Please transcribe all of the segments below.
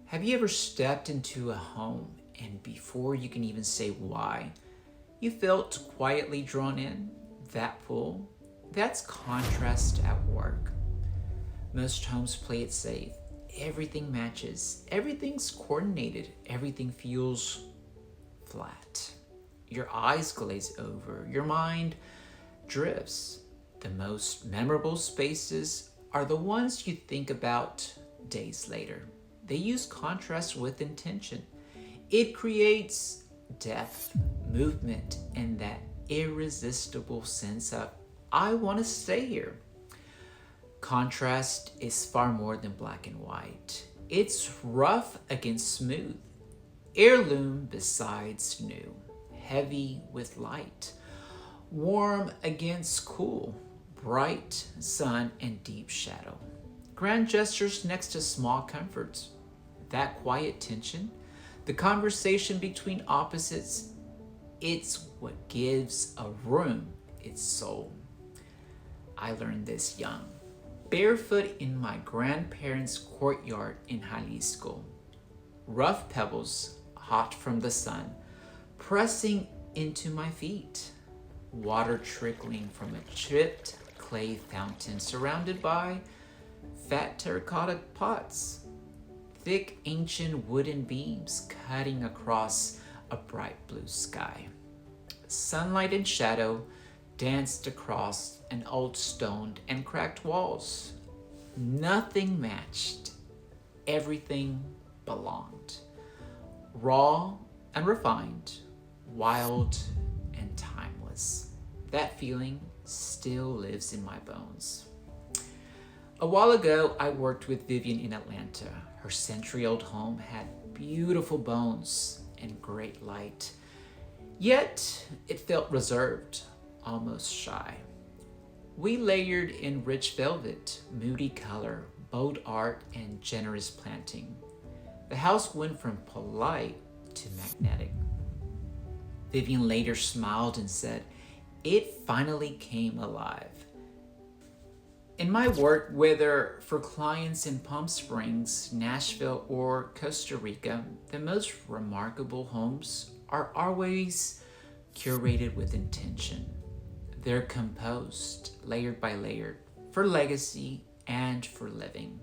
Have you ever stepped into a home and before you can even say why, you felt quietly drawn in? That pull? That's contrast at work. Most homes play it safe. Everything matches, everything's coordinated, everything feels flat. Your eyes glaze over, your mind drifts. The most memorable spaces are the ones you think about days later. They use contrast with intention. It creates depth, movement, and that irresistible sense of, I want to stay here. Contrast is far more than black and white. It's rough against smooth, heirloom besides new, heavy with light, warm against cool, bright sun and deep shadow. Grand gestures next to small comforts. That quiet tension, the conversation between opposites, it's what gives a room its soul. I learned this young, barefoot in my grandparents' courtyard in Jalisco. Rough pebbles, hot from the sun, pressing into my feet. Water trickling from a chipped clay fountain surrounded by fat terracotta pots. Thick ancient wooden beams cutting across a bright blue sky. Sunlight and shadow danced across an old stoned and cracked walls. Nothing matched. Everything belonged. Raw and refined, wild and timeless. That feeling still lives in my bones. A while ago, I worked with Vivian in Atlanta. Her century-old home had beautiful bones and great light. Yet, it felt reserved, almost shy. We layered in rich velvet, moody color, bold art, and generous planting. The house went from polite to magnetic. Vivian later smiled and said, "It finally came alive." In my work, whether for clients in Palm Springs, Nashville, or Costa Rica, the most remarkable homes are always curated with intention. They're composed, layered by layer, for legacy and for living.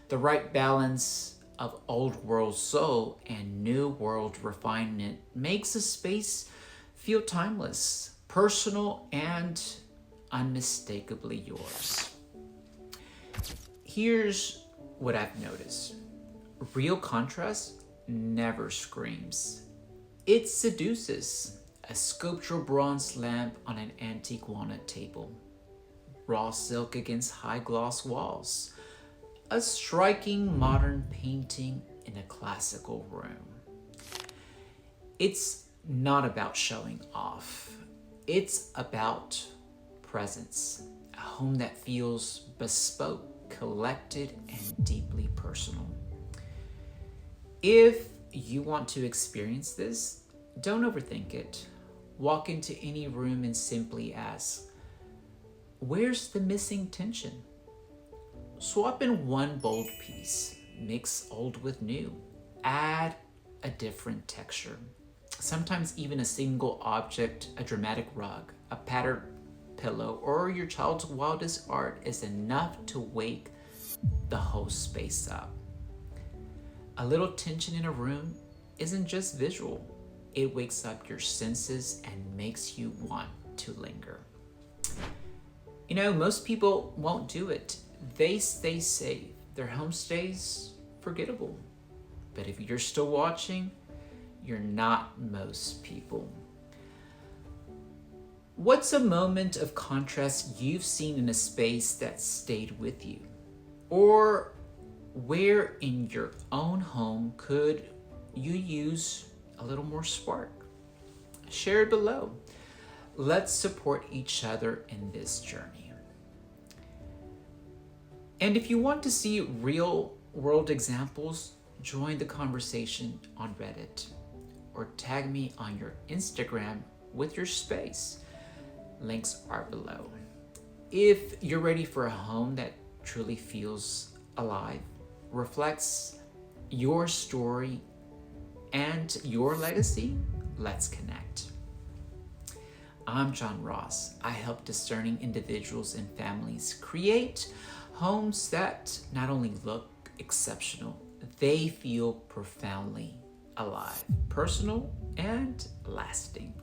The right balance of old world soul and new world refinement makes a space feel timeless, personal, and unmistakably yours. Here's what I've noticed. Real contrast never screams. It seduces. A sculptural bronze lamp on an antique walnut table. Raw silk against high gloss walls. A striking modern painting in a classical room. It's not about showing off. It's about presence. A home that feels bespoke, collected, and deeply personal. If you want to experience this, don't overthink it. Walk into any room and simply ask, where's the missing tension? Swap in one bold piece, mix old with new, add a different texture. Sometimes even a single object, a dramatic rug, a patterned pillow, or your child's wildest art is enough to wake the whole space up. A little tension in a room isn't just visual. It wakes up your senses and makes you want to linger. You know, most people won't do it. They stay safe. Their home stays forgettable. But if you're still watching, you're not most people. What's a moment of contrast you've seen in a space that stayed with you? Or where in your own home could you use a little more spark? Share it below. Let's support each other in this journey. And if you want to see real world examples, join the conversation on Reddit or tag me on your Instagram with your space. Links are below. If you're ready for a home that truly feels alive, reflects, your story and your legacy? Let's connect. I'm JohnRoss. I help discerning individuals and families create homes that not only look exceptional, they feel profoundly alive, personal, and lasting.